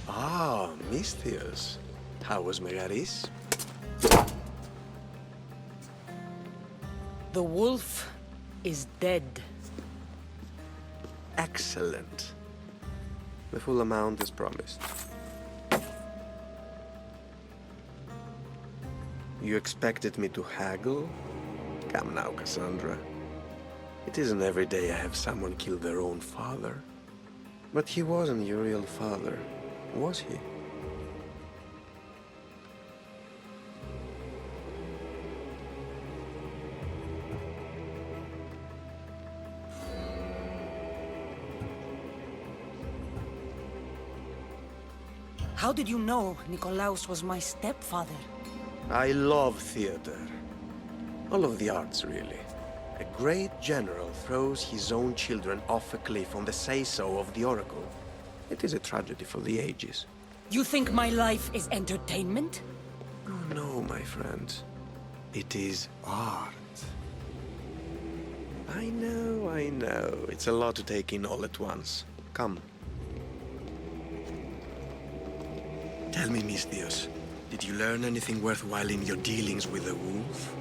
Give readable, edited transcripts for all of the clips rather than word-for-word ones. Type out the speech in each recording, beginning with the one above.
Ah, Misthios. How was Megaris? The wolf is dead. Excellent. The full amount is promised. You expected me to haggle? Come now, Kassandra. It isn't every day I have someone kill their own father. But he wasn't your real father, was he? How did you know Nikolaos was my stepfather? I love theater. All of the arts, really. A great general throws his own children off a cliff on the say-so of the oracle. It is a tragedy for the ages. You think my life is entertainment? Oh no, my friend. It is art. I know. It's a lot to take in all at once. Come. Tell me, Misthios, did you learn anything worthwhile in your dealings with the wolf?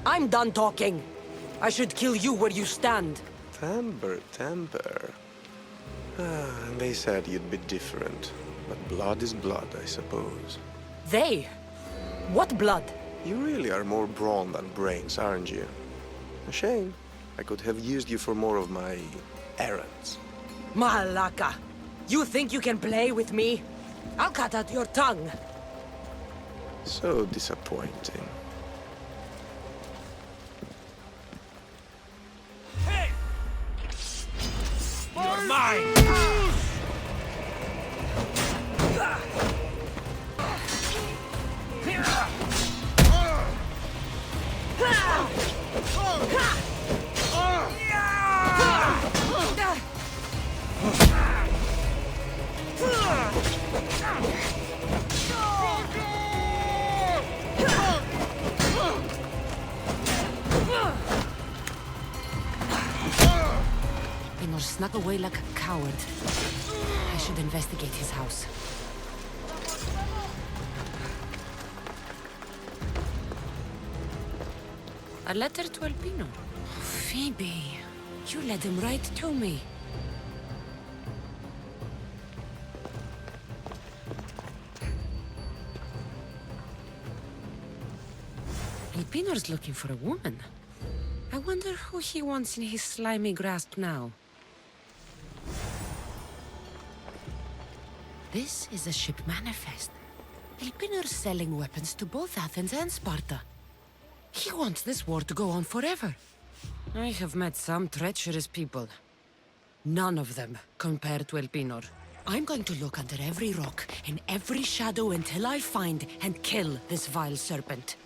I'm done talking. I should kill you where you stand. Temper. And they said you'd be different. But blood is blood, I suppose. They? What blood? You really are more brawn than brains, aren't you? A shame. I could have used you for more of my errands. Malaka! You think you can play with me? I'll cut out your tongue. So disappointing. Hey! You're mine! Immerse snuck away like a coward. I should investigate his house. A letter to Alpino. Phoebe, you led him right to me. Alpinor's looking for a woman. I wonder who he wants in his slimy grasp now. This is a ship manifest. Alpinor's selling weapons to both Athens and Sparta. He wants this war to go on forever. I have met some treacherous people. None of them compared to Elpinor. I'm going to look under every rock, in every shadow until I find and kill this vile serpent.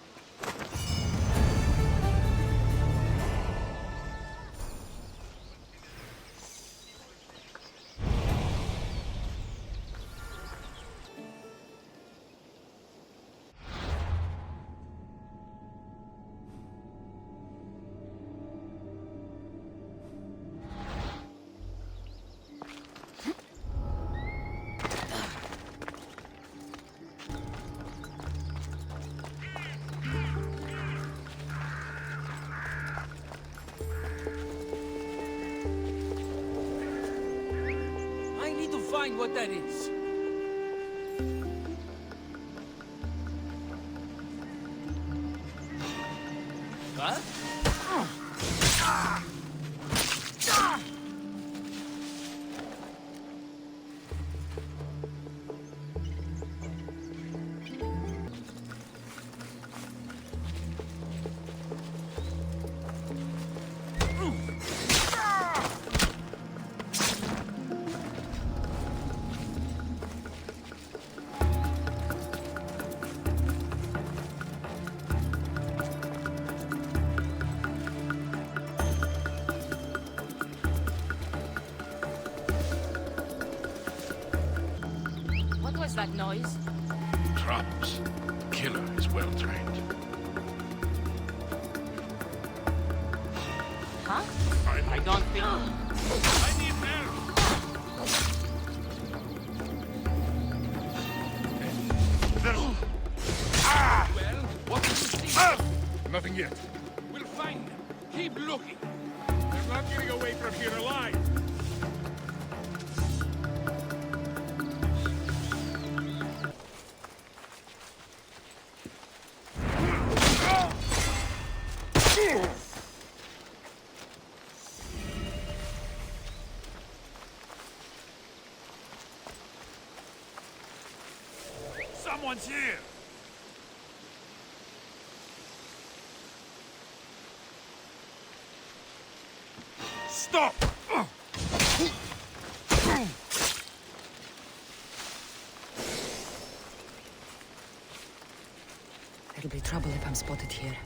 Find what that is. Huh? was that noise? Traps. Killer is well trained. Huh? I don't think... I need help! Well, what do you see? Nothing yet. We'll find them. Keep looking. They're not getting away from here alive. Someone's here! Stop! There'll be trouble if I'm spotted here.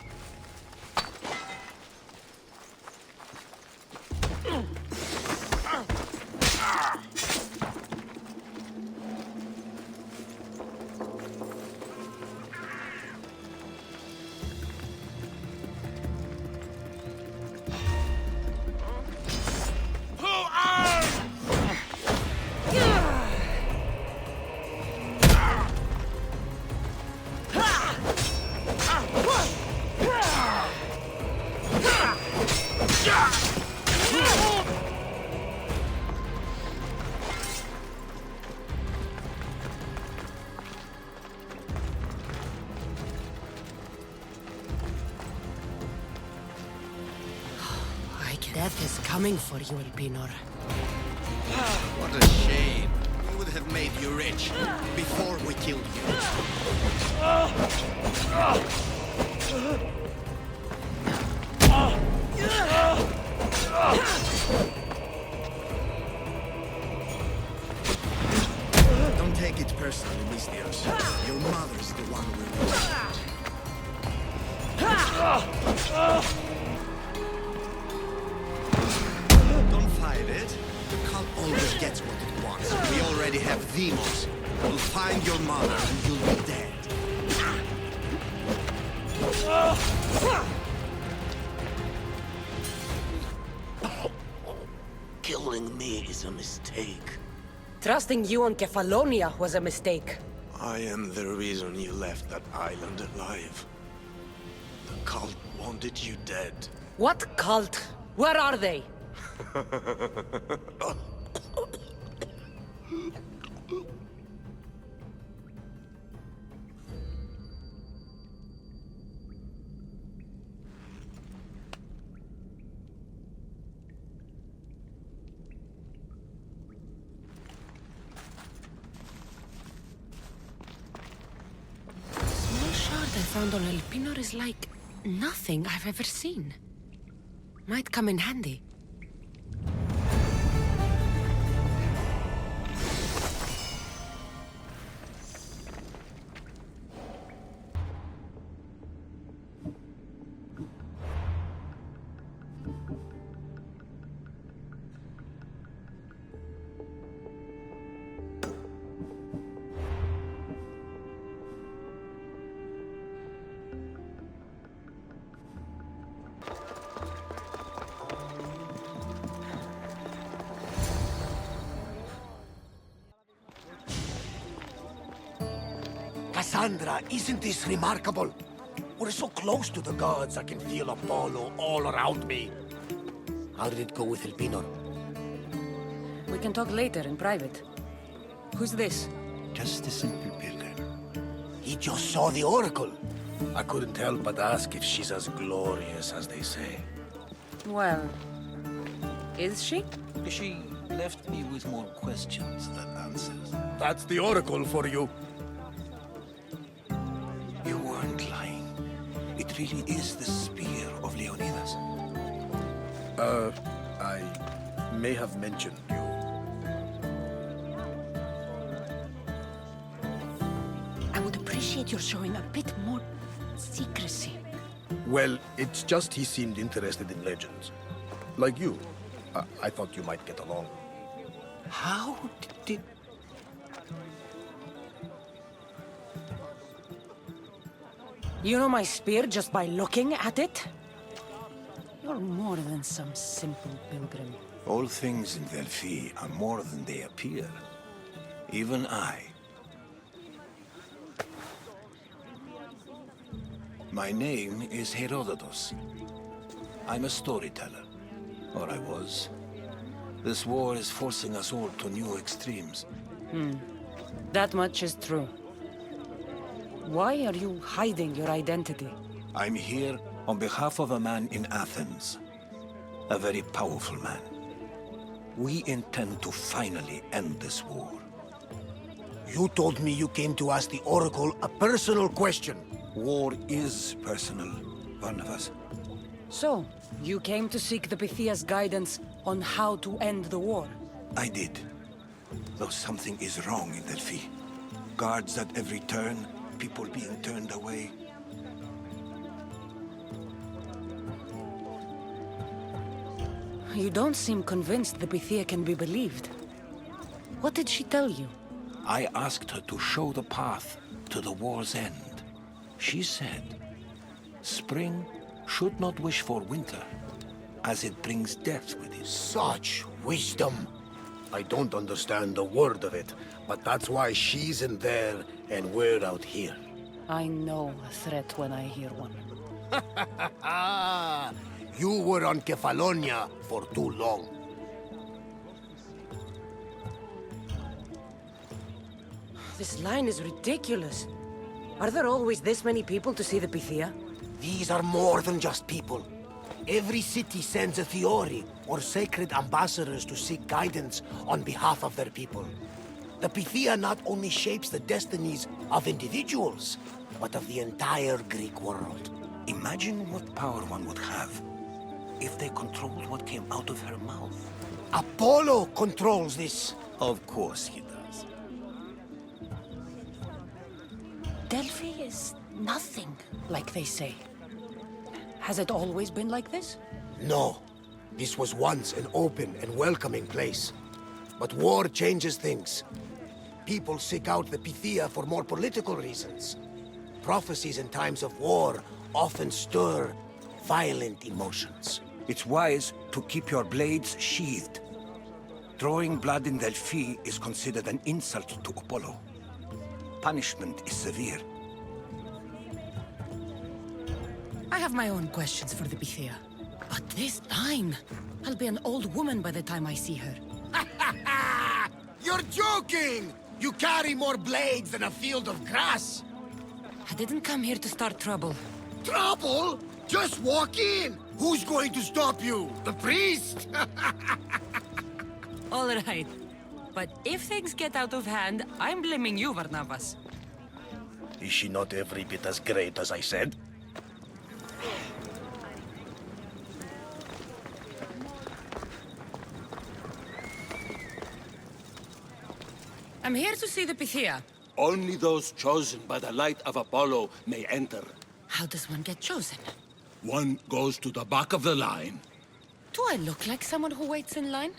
Death is coming for you, Elpinor. What a shame. We would have made you rich before we killed you. Don't take it personally, Alexios. Your mother's the one Don't fight it. The cult always gets what it wants. We already have demons. We'll find your mother and you'll be dead. Killing me is a mistake. Trusting you on Kefalonia was a mistake. I am the reason you left that island alive. The cult wanted you dead. What cult? Where are they? Small shard I found on Elpinor is like nothing I've ever seen. Might come in handy. Kassandra, isn't this remarkable? We're so close to the gods, I can feel Apollo all around me. How did it go with Elpinor? We can talk later in private. Who's this? Just a simple pilgrim. He just saw the oracle. I couldn't help but ask if she's as glorious as they say. Well, is she? She left me with more questions than answers. That's the oracle for you. You weren't lying. It really is the spear of Leonidas. I may have mentioned you. I would appreciate your showing a bit more secrecy. Well, it's just he seemed interested in legends. Like you. I thought you might get along. How did... You know my spear just by looking at it? You're more than some simple pilgrim. All things in Delphi are more than they appear. Even I. My name is Herodotus. I'm a storyteller. Or I was. This war is forcing us all to new extremes. That much is true. Why are you hiding your identity? I'm here on behalf of a man in Athens. A very powerful man. We intend to finally end this war. You told me you came to ask the Oracle a personal question. War is personal, Barnabas. So, you came to seek the Pythia's guidance on how to end the war? I did. Though something is wrong in Delphi. Guards at every turn, people being turned away. You don't seem convinced the Pythia can be believed. What did she tell you? I asked her to show the path to the war's end. She said, spring should not wish for winter, as it brings death with it. Such wisdom. I don't understand a word of it, but that's why she's in there and we're out here. I know a threat when I hear one. You were on Kefalonia for too long. This line is ridiculous. Are there always this many people to see the Pythia? These are more than just people. Every city sends a Theori, or sacred ambassadors to seek guidance on behalf of their people. The Pythia not only shapes the destinies of individuals, but of the entire Greek world. Imagine what power one would have if they controlled what came out of her mouth. Apollo controls this. Of course he does. Delphi is nothing, like they say. Has it always been like this? No. This was once an open and welcoming place. But war changes things. People seek out the Pythia for more political reasons. Prophecies in times of war often stir violent emotions. It's wise to keep your blades sheathed. Drawing blood in Delphi is considered an insult to Apollo. Punishment is severe. I have my own questions for the Pythia. But this line... I'll be an old woman by the time I see her. You're joking! You carry more blades than a field of grass! I didn't come here to start trouble. Trouble? Just walk in! Who's going to stop you? The priest? All right. But if things get out of hand, I'm blaming you, Barnabas. Is she not every bit as great as I said? I'm here to see the Pythia. Only those chosen by the light of Apollo may enter. How does one get chosen? One goes to the back of the line. Do I look like someone who waits in line?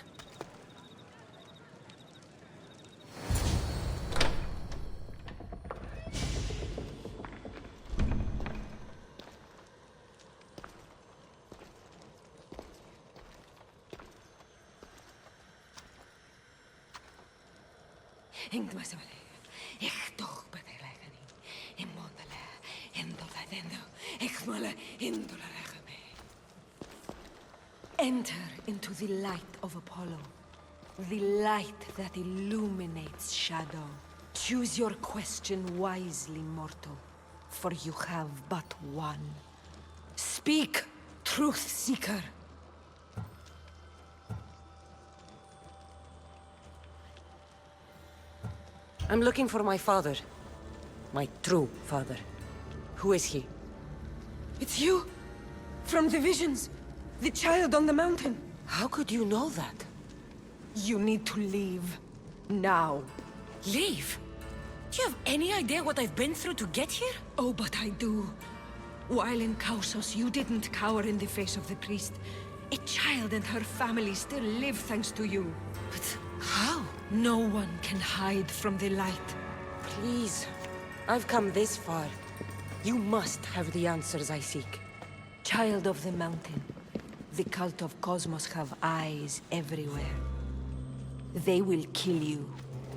Enter into the light of Apollo, the light that illuminates shadow. Choose your question wisely, mortal, for you have but one. Speak, truth seeker. I'm looking for my father. My true father. Who is he? It's you! From the visions! The child on the mountain! How could you know that? You need to leave. Now. Leave? Do you have any idea what I've been through to get here? Oh, but I do. While in Kausos, you didn't cower in the face of the priest. A child and her family still live thanks to you. But how? No one can hide from the light. Please. I've come this far. You must have the answers I seek. Child of the mountain, the cult of Cosmos have eyes everywhere. They will kill you.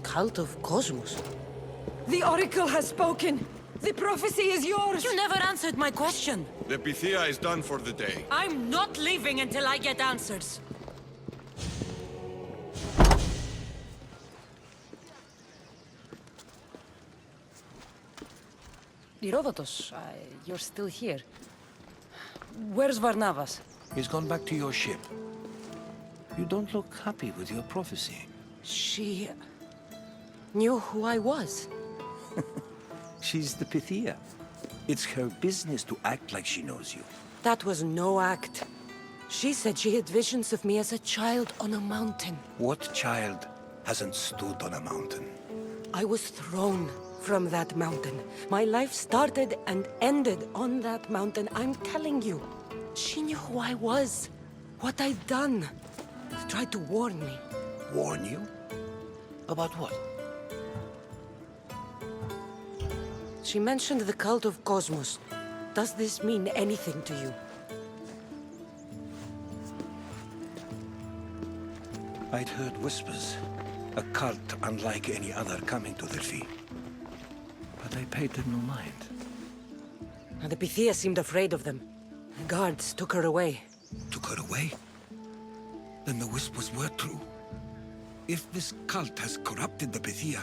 Cult of Cosmos? The Oracle has spoken! The prophecy is yours! You never answered my question! The Pythia is done for the day. I'm not leaving until I get answers! Herodotus, you're still here. Where's Varnavas? He's gone back to your ship. You don't look happy with your prophecy. She... knew who I was. She's the Pythia. It's her business to act like she knows you. That was no act. She said she had visions of me as a child on a mountain. What child hasn't stood on a mountain? I was thrown from that mountain. My life started and ended on that mountain, I'm telling you. She knew who I was, what I'd done. She tried to warn me. Warn you? About what? She mentioned the cult of Cosmos. Does this mean anything to you? I'd heard whispers. A cult unlike any other coming to Delphi. But I paid them no mind. And the Pythia seemed afraid of them. The guards took her away. Took her away? Then the whispers were true. If this cult has corrupted the Pythia...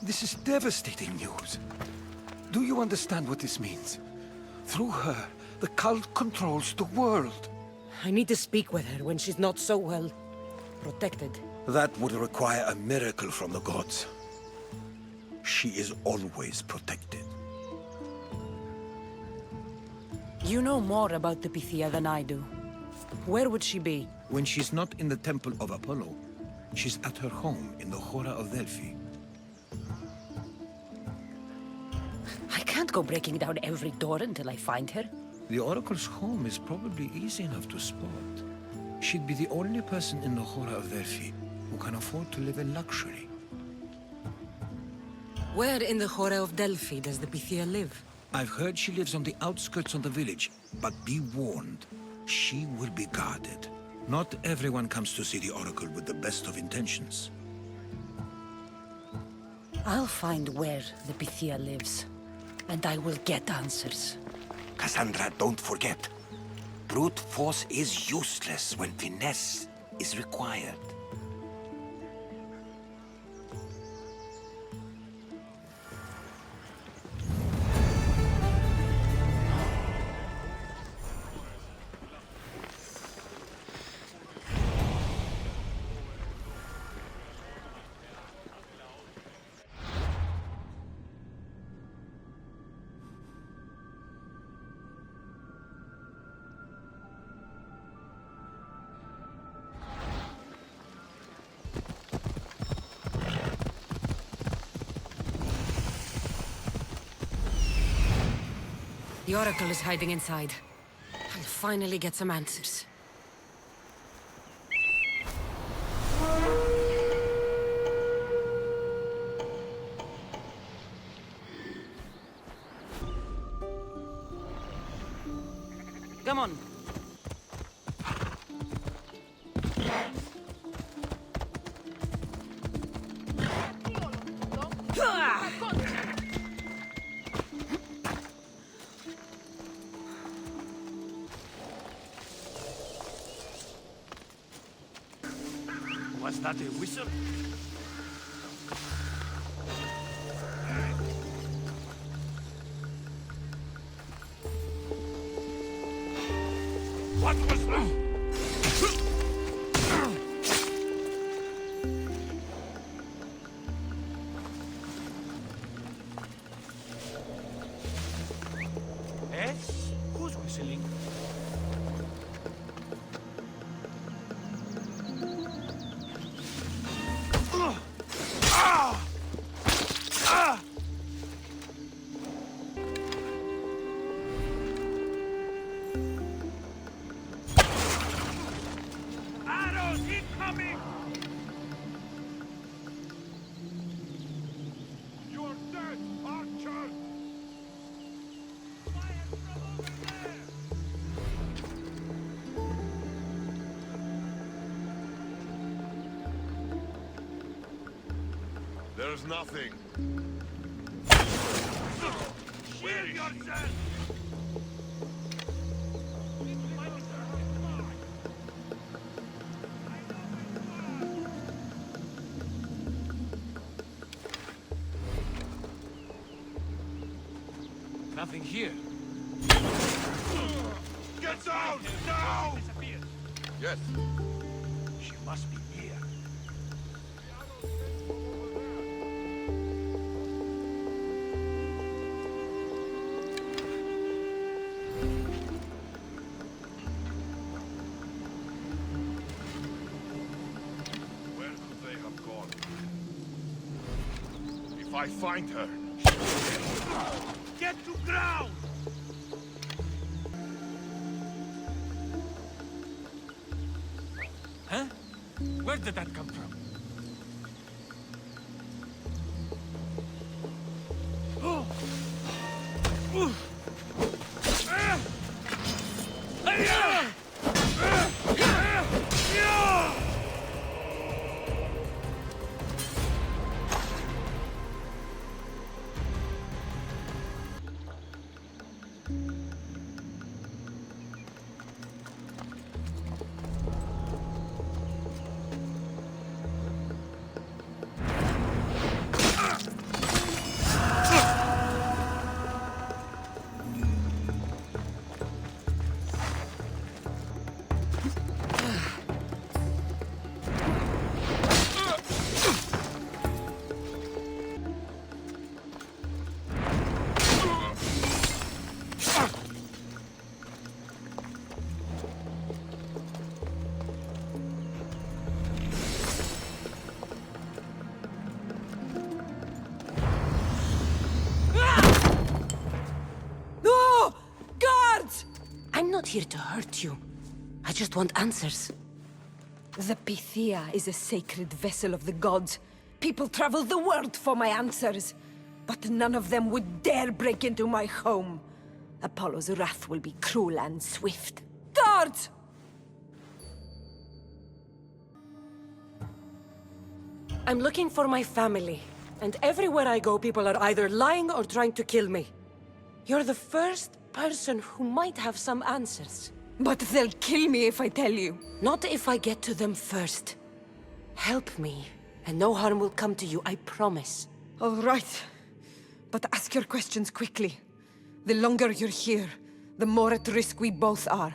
This is devastating news. Do you understand what this means? Through her, the cult controls the world. I need to speak with her when she's not so well protected. That would require a miracle from the gods. She is always protected. You know more about the Pythia than I do. Where would she be? When she's not in the temple of Apollo, she's at her home in the Hora of Delphi. I can't go breaking down every door until I find her. The Oracle's home is probably easy enough to spot. She'd be the only person in the Hora of Delphi who can afford to live in luxury. Where in the Hora of Delphi does the Pythia live? I've heard she lives on the outskirts of the village, but be warned, she will be guarded. Not everyone comes to see the Oracle with the best of intentions. I'll find where the Pythia lives, and I will get answers. Kassandra, don't forget. Brute force is useless when finesse is required. The Oracle is hiding inside. I'll finally get some answers. Come on. Was that a whistle? What was that? Eh? Who's whistling? Arrows incoming! You're dead, archer! There's nothing. Where is yourself? Nothing here. Get out! Now! Yes. She must be here. Where could they have gone? If I find her, Get to ground! Huh? Where did that come from? Oh! No! Guards! I'm not here to hurt you. I just want answers. The Pythia is a sacred vessel of the gods. People travel the world for my answers. But none of them would dare break into my home. Apollo's wrath will be cruel and swift. Guards! I'm looking for my family. And everywhere I go, people are either lying or trying to kill me. You're the first person who might have some answers. But they'll kill me if I tell you. Not if I get to them first. Help me, and no harm will come to you, I promise. All right. But ask your questions quickly. The longer you're here, the more at risk we both are.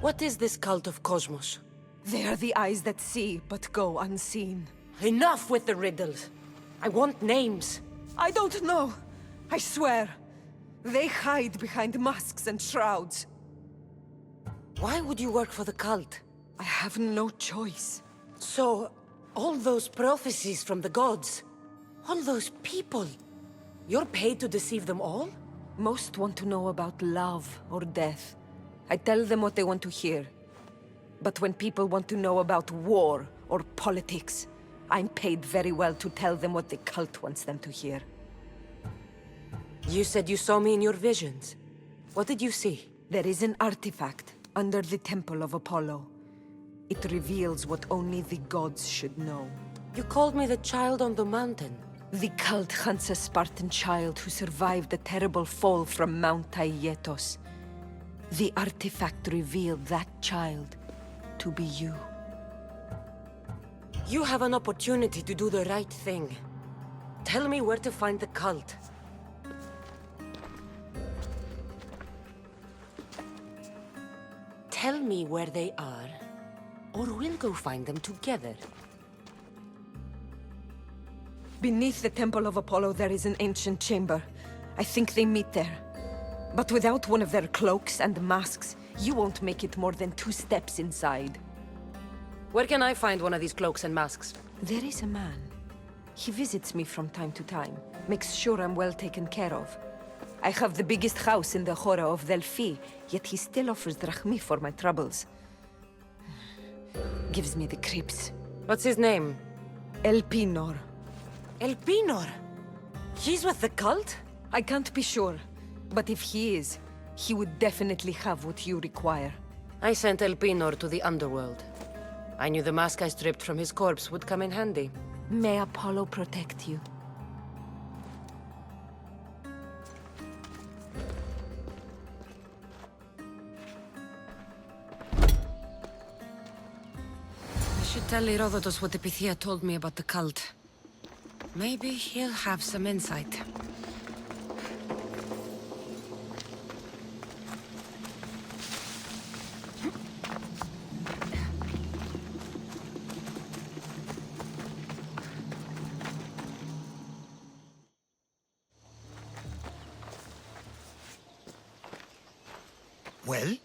What is this cult of Cosmos? They are the eyes that see, but go unseen. Enough with the riddles. I want names. I don't know. I swear. They hide behind masks and shrouds. Why would you work for the cult? I have no choice. So, all those prophecies from the gods, all those people, you're paid to deceive them all? Most want to know about love or death. I tell them what they want to hear. But when people want to know about war or politics, I'm paid very well to tell them what the cult wants them to hear. You said you saw me in your visions. What did you see? There is an artifact under the temple of Apollo. It reveals what only the gods should know. You called me the child on the mountain. The cult hunts a Spartan child who survived a terrible fall from Mount Aietos. The artifact revealed that child to be you. You have an opportunity to do the right thing. Tell me where to find the cult. Tell me where they are, or we'll go find them together. Beneath the temple of Apollo there is an ancient chamber. I think they meet there. But without one of their cloaks and masks, you won't make it more than 2 steps inside. Where can I find one of these cloaks and masks? There is a man. He visits me from time to time, makes sure I'm well taken care of. I have the biggest house in the Hora of Delphi, yet he still offers drachmi for my troubles. Gives me the creeps. What's his name? Elpinor. Elpinor? He's with the cult? I can't be sure, but if he is, he would definitely have what you require. I sent Elpinor to the underworld. I knew the mask I stripped from his corpse would come in handy. May Apollo protect you. I should tell Herodotus what the Pythia told me about the cult. Maybe he'll have some insight. Well?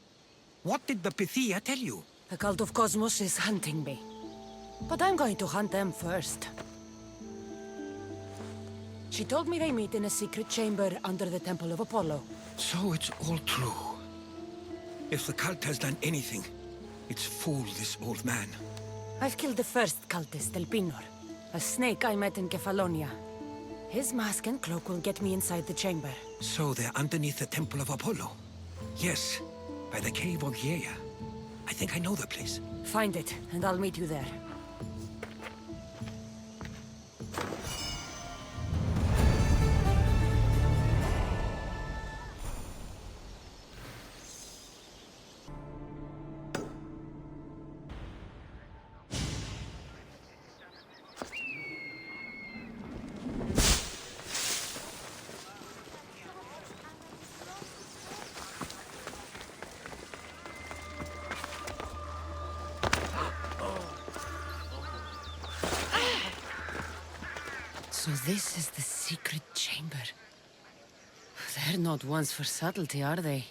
What did the Pythia tell you? The cult of Cosmos is hunting me. But I'm going to hunt them first. She told me they meet in a secret chamber under the Temple of Apollo. So it's all true. If the cult has done anything, it's fooled this old man. I've killed the first cultist, Elpinor, a snake I met in Kefalonia. His mask and cloak will get me inside the chamber. So they're underneath the Temple of Apollo? Yes, by the Cave of Yea. I think I know the place. Find it, and I'll meet you there. So this is the secret chamber. They're not ones for subtlety, are they?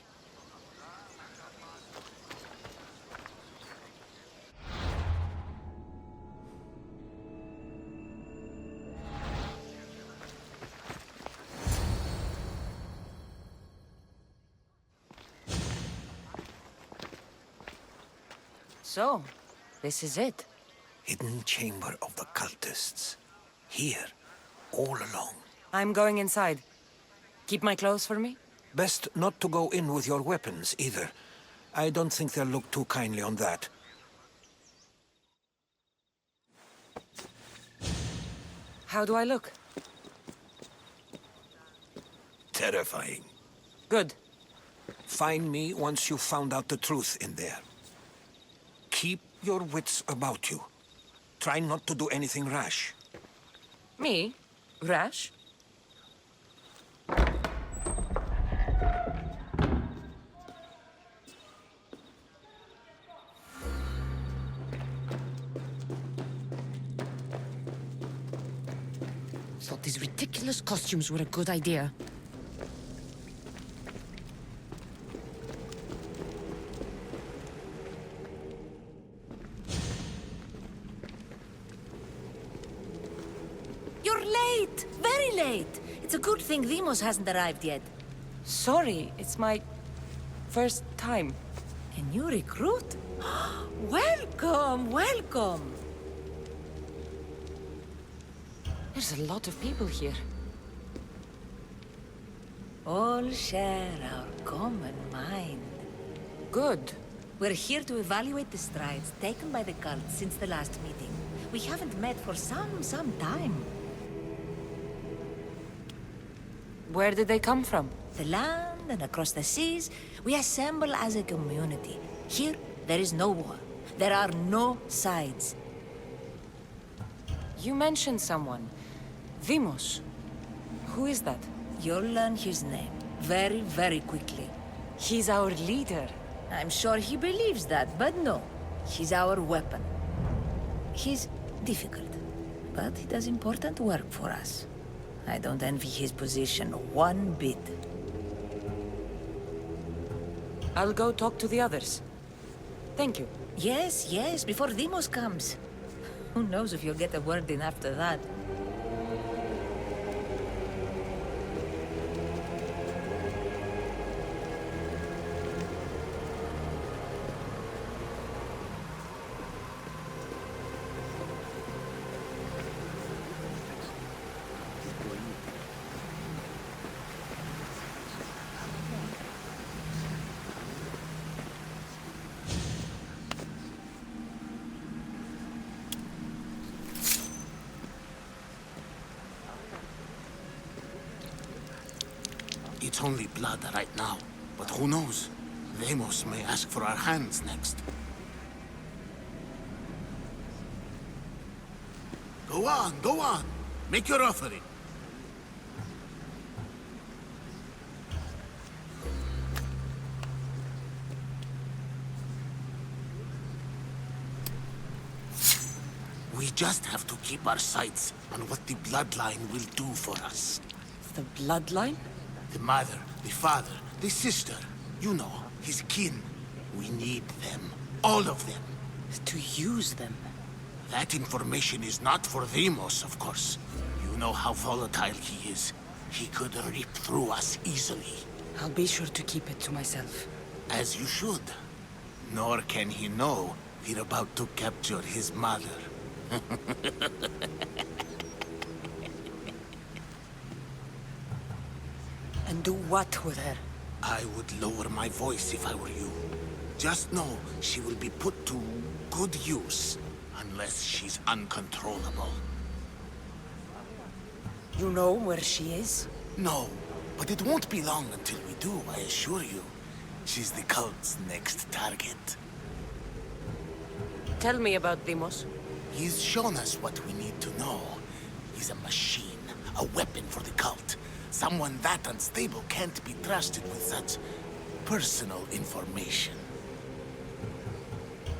So, this is it. Hidden chamber of the cultists. Here, all along. I'm going inside. Keep my clothes for me? Best not to go in with your weapons, either. I don't think they'll look too kindly on that. How do I look? Terrifying. Good. Find me once you've found out the truth in there. Keep your wits about you. Try not to do anything rash. Me? Rash? Thought these ridiculous costumes were a good idea. You're late! Very late! It's a good thing Deimos hasn't arrived yet. Sorry, it's my first time. A new recruit? Welcome, welcome! There's a lot of people here. All share our common mind. Good. We're here to evaluate the strides taken by the cult since the last meeting. We haven't met for some time. Where did they come from? The land and across the seas, we assemble as a community. Here, there is no war. There are no sides. You mentioned someone. Deimos. Who is that? You'll learn his name very, very quickly. He's our leader. I'm sure he believes that, but no. He's our weapon. He's difficult, but he does important work for us. I don't envy his position one bit. I'll go talk to the others. Thank you. Yes, yes, before Deimos comes. Who knows if you'll get a word in after that. It's only blood right now. But who knows? Deimos may ask for our hands next. Go on, go on. Make your offering. We just have to keep our sights on what the bloodline will do for us. The bloodline? The mother, the father, the sister. You know, his kin. We need them. All of them. To use them? That information is not for Deimos, of course. You know how volatile he is. He could rip through us easily. I'll be sure to keep it to myself. As you should. Nor can he know we're about to capture his mother. And do what with her? I would lower my voice if I were you. Just know she will be put to good use, unless she's uncontrollable. You know where she is? No, but it won't be long until we do, I assure you. She's the cult's next target. Tell me about Deimos. He's shown us what we need to know. He's a machine, a weapon for the cult. Someone that unstable can't be trusted with such personal information.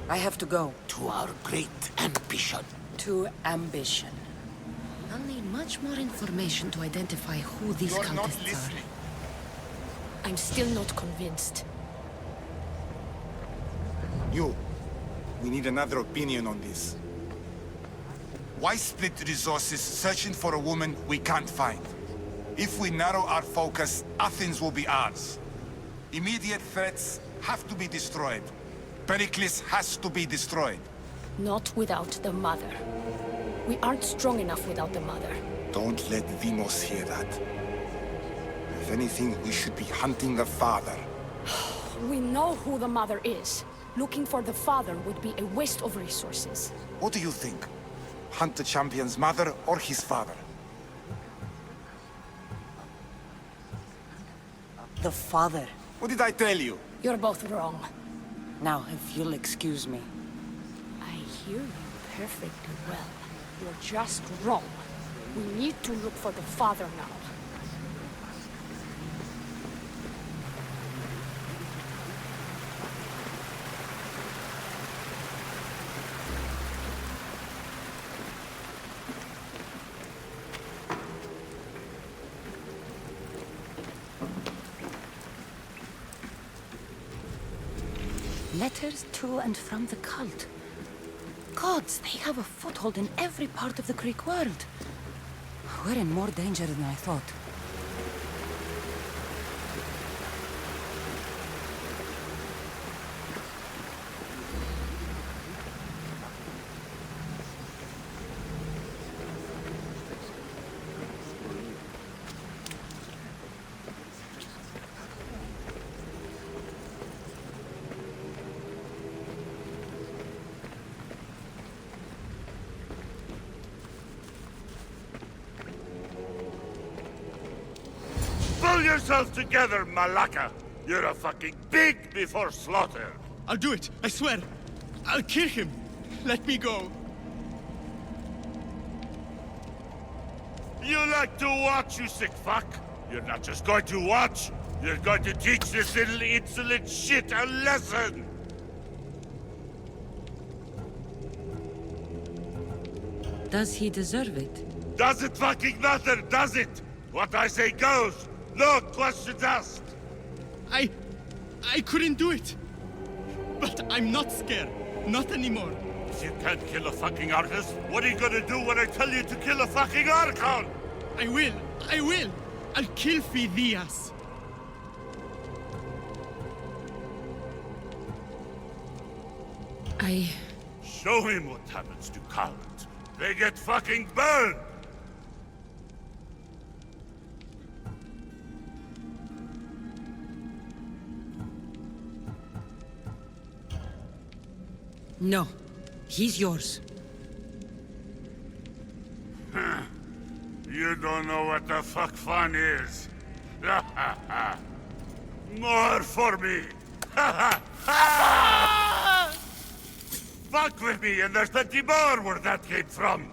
I have to go. To our great ambition. To ambition. I'll need much more information to identify who these You're not cultists listening. are. I'm still not convinced. You. We need another opinion on this. Why split resources searching for a woman we can't find? If we narrow our focus, Athens will be ours. Immediate threats have to be destroyed. Pericles has to be destroyed. Not without the mother. We aren't strong enough without the mother. Don't let Deimos hear that. If anything, we should be hunting the father. We know who the mother is. Looking for the father would be a waste of resources. What do you think? Hunt the champion's mother or his father? The father. What did I tell you? You're both wrong. Now, if you'll excuse me. I hear you perfectly well. You're just wrong. We need to look for the father now. Letters to and from the cult. Gods, they have a foothold in every part of the Greek world. We're in more danger than I thought. Pull yourself together, Malaka! You're a fucking pig before slaughter! I'll do it, I swear. I'll kill him. Let me go. You like to watch, you sick fuck? You're not just going to watch, you're going to teach this little insolent shit a lesson! Does he deserve it? Does it fucking matter, does it? What I say goes! No questions asked! I couldn't do it. But I'm not scared. Not anymore. If you can't kill a fucking artist, what are you gonna do when I tell you to kill a fucking Archon? I will. I'll kill Phidias. Show him what happens to cowards. They get fucking burned! No. He's yours. You don't know what the fuck fun is. More for me! Fuck with me and there's plenty more where that came from!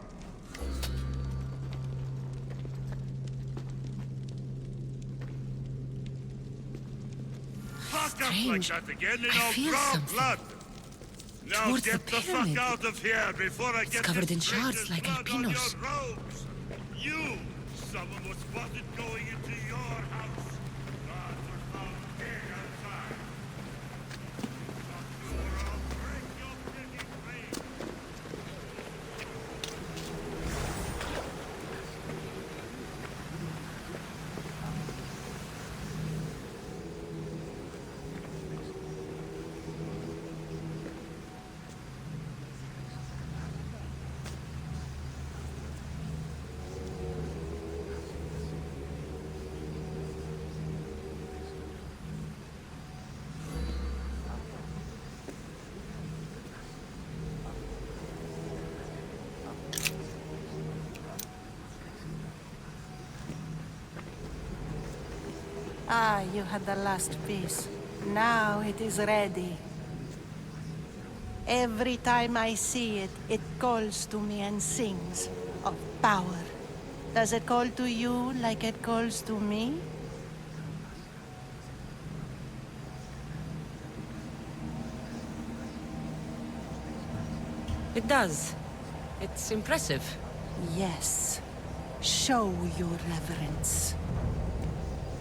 Fuck up like Strange. that again and I I'll feel draw something. blood! Now Towards get the the fuck pyramid. out of here before I get covered this in shards stranger's like blood on your albinos. robes! You! Someone was spotted going into your house! Gods are found dead outside! Fuck you or I'll break your pretty face! Ah, you had the last piece. Now it is ready. Every time I see it, it calls to me and sings of power. Does it call to you like it calls to me? It does. It's impressive. Yes. Show your reverence.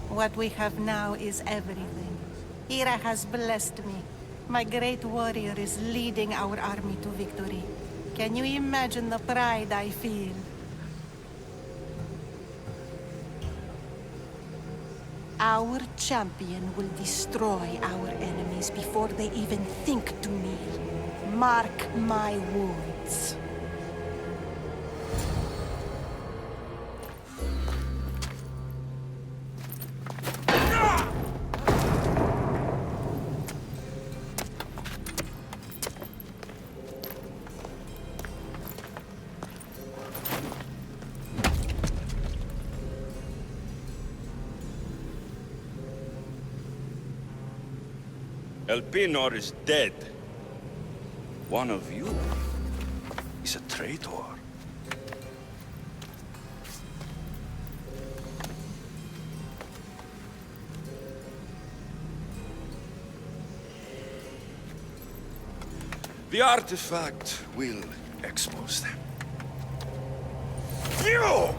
What we have now is everything. Hera has blessed me. My great warrior is leading our army to victory. Can you imagine the pride I feel? Our champion will destroy our enemies before they even think to kneel. Mark my words. Elpinor is dead. One of you is a traitor. The artifact will expose them. You!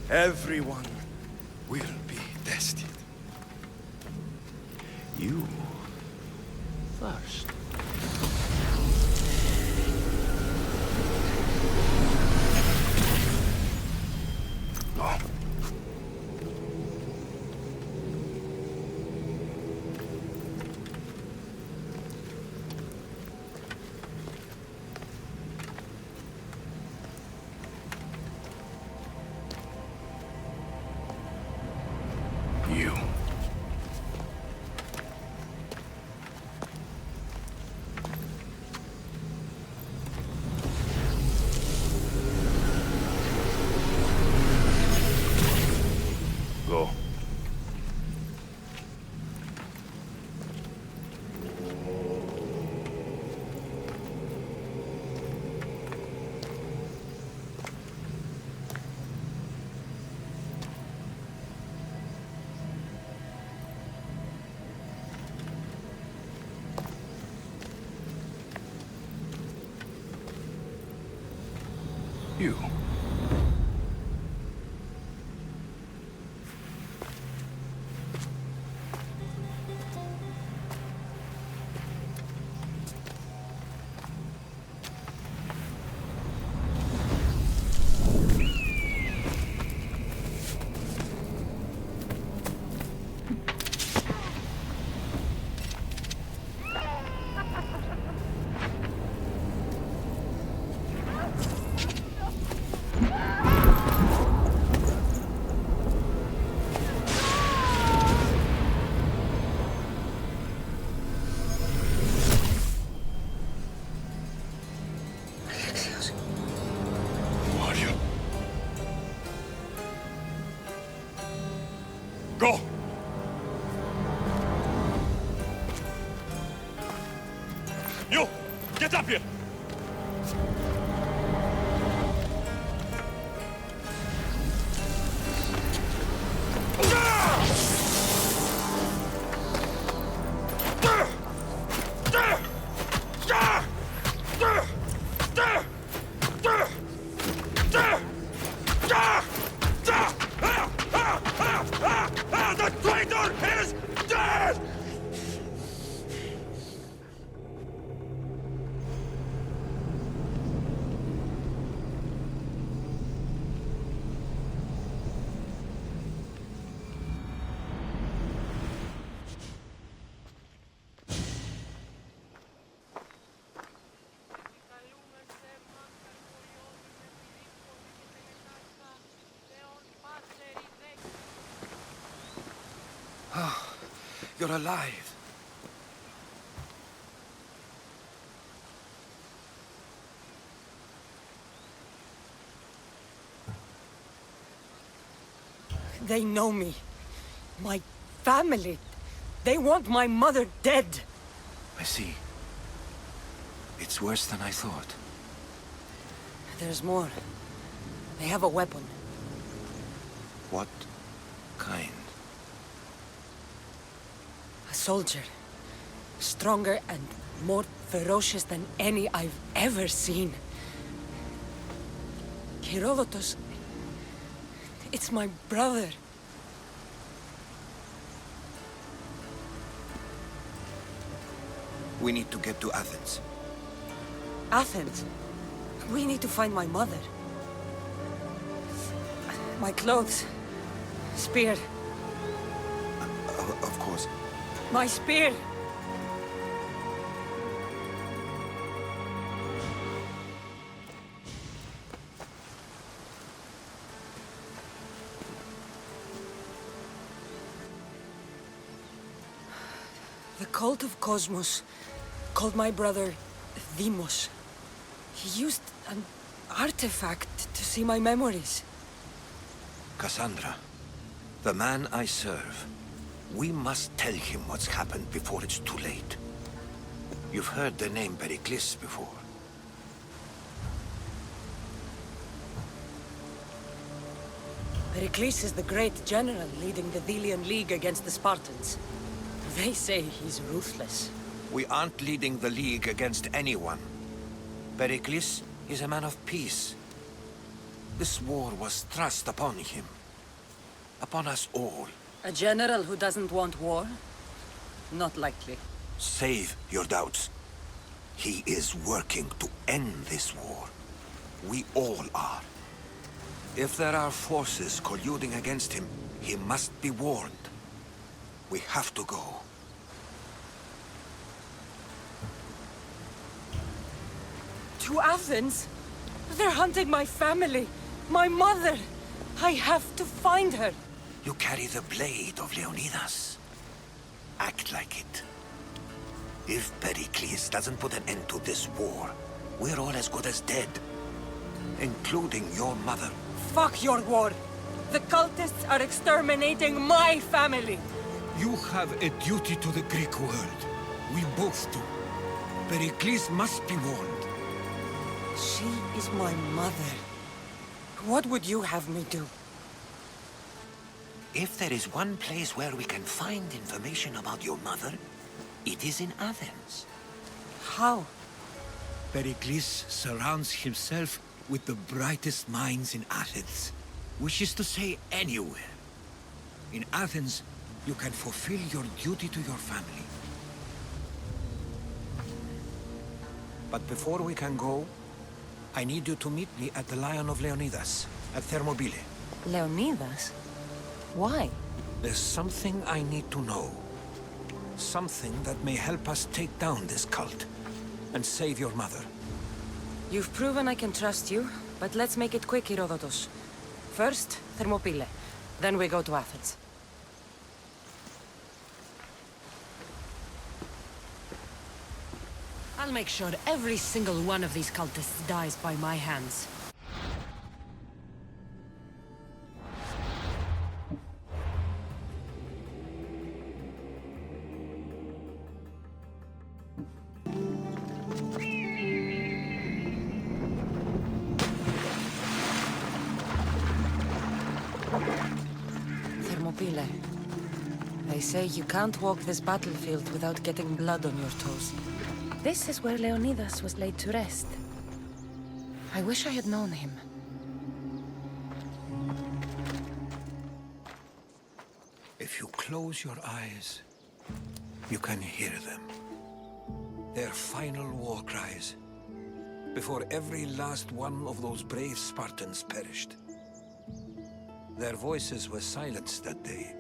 Everyone will be tested. You first. No. You. Go. You. You! Get up here! The traitor is dead! You're alive. They know me. My family. They want my mother dead. I see. It's worse than I thought. There's more. They have a weapon. What kind? A soldier. Stronger and more ferocious than any I've ever seen. Herodotus. It's my brother. We need to get to Athens. Athens? We need to find my mother. My clothes. Spear. Of course. My spear! The cult of Cosmos called my brother Deimos. He used an artifact to see my memories. Kassandra, the man I serve. We must tell him what's happened before it's too late. You've heard the name Pericles before. Pericles is the great general leading the Delian League against the Spartans. They say he's ruthless. We aren't leading the League against anyone. Pericles is a man of peace. This war was thrust upon him. Upon us all. A general who doesn't want war? Not likely. Save your doubts. He is working to end this war. We all are. If there are forces colluding against him, he must be warned. We have to go. To Athens? They're hunting my family. My mother. I have to find her. You carry the blade of Leonidas. Act like it. If Pericles doesn't put an end to this war, we're all as good as dead. Including your mother. Fuck your war. The cultists are exterminating my family. You have a duty to the Greek world. We both do. Pericles must be warned. She is my mother. What would you have me do? If there is one place where we can find information about your mother, it is in Athens. How? Pericles surrounds himself with the brightest minds in Athens. Which is to say, anywhere. In Athens, you can fulfill your duty to your family. But before we can go, I need you to meet me at the Lion of Leonidas, at Thermopylae. Leonidas? Why? There's something I need to know. Something that may help us take down this cult and save your mother. You've proven I can trust you, but let's make it quick, Herodotus. First, Thermopylae. Then we go to Athens. I'll make sure every single one of these cultists dies by my hands. They say you can't walk this battlefield without getting blood on your toes. This is where Leonidas was laid to rest. I wish I had known him. If you close your eyes, you can hear them. Their final war cries, before every last one of those brave Spartans perished. Their voices were silenced that day,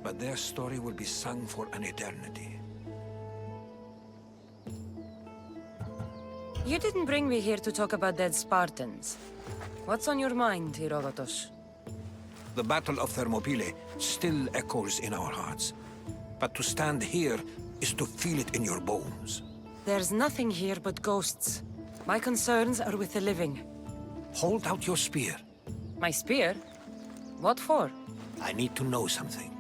but their story will be sung for an eternity. You didn't bring me here to talk about dead Spartans. What's on your mind, Herodotus? The Battle of Thermopylae still echoes in our hearts. But to stand here is to feel it in your bones. There's nothing here but ghosts. My concerns are with the living. Hold out your spear. My spear? What for? I need to know something.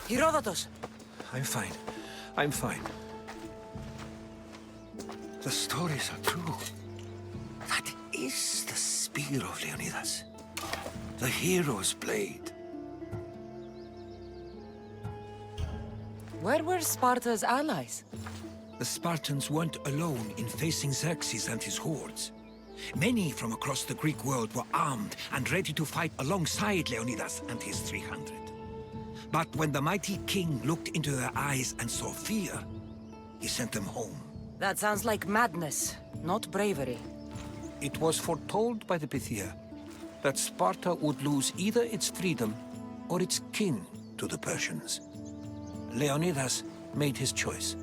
Herodotus! I'm fine. I'm fine. The stories are true. That is the spear of Leonidas. The hero's blade. Where were Sparta's allies? The Spartans weren't alone in facing Xerxes and his hordes. Many from across the Greek world were armed and ready to fight alongside Leonidas and his 300. But when the mighty king looked into their eyes and saw fear, he sent them home. That sounds like madness, not bravery. It was foretold by the Pythia that Sparta would lose either its freedom or its king to the Persians. Leonidas made his choice.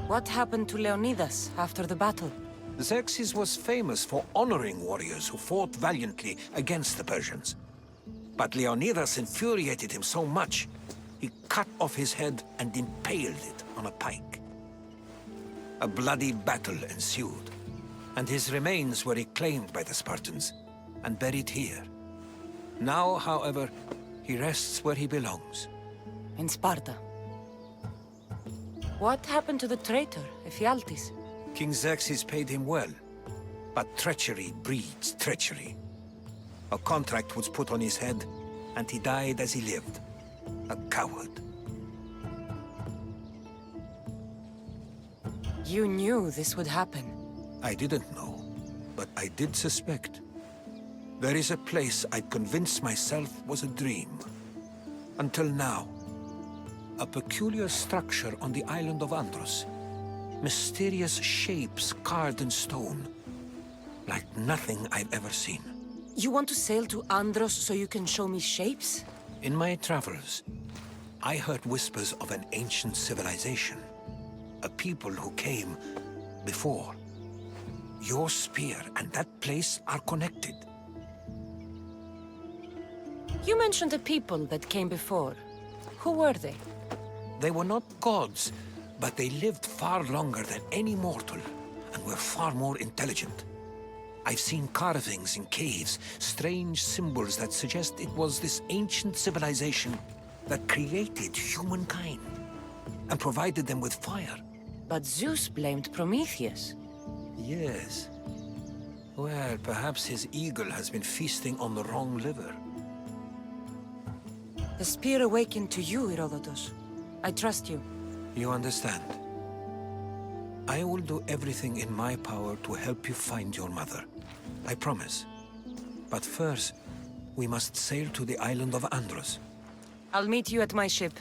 What happened to Leonidas after the battle? Xerxes was famous for honoring warriors who fought valiantly against the Persians. But Leonidas infuriated him so much, he cut off his head and impaled it on a pike. A bloody battle ensued, and his remains were reclaimed by the Spartans and buried here. Now, however, he rests where he belongs. In Sparta. What happened to the traitor, Ephialtes? King Xerxes paid him well, but treachery breeds treachery. A contract was put on his head, and he died as he lived. A coward. You knew this would happen. I didn't know, but I did suspect. There is a place I'd convinced myself was a dream. Until now. A peculiar structure on the island of Andros. Mysterious shapes carved in stone. Like nothing I've ever seen. You want to sail to Andros so you can show me shapes? In my travels, I heard whispers of an ancient civilization. A people who came before. Your spear and that place are connected. You mentioned a people that came before. Who were they? They were not gods, but they lived far longer than any mortal, and were far more intelligent. I've seen carvings in caves, strange symbols that suggest it was this ancient civilization that created humankind, and provided them with fire. But Zeus blamed Prometheus. Yes. Well, perhaps his eagle has been feasting on the wrong liver. The spear awakened to you, Herodotus. I trust you. You understand. I will do everything in my power to help you find your mother. I promise. But first, we must sail to the island of Andros. I'll meet you at my ship.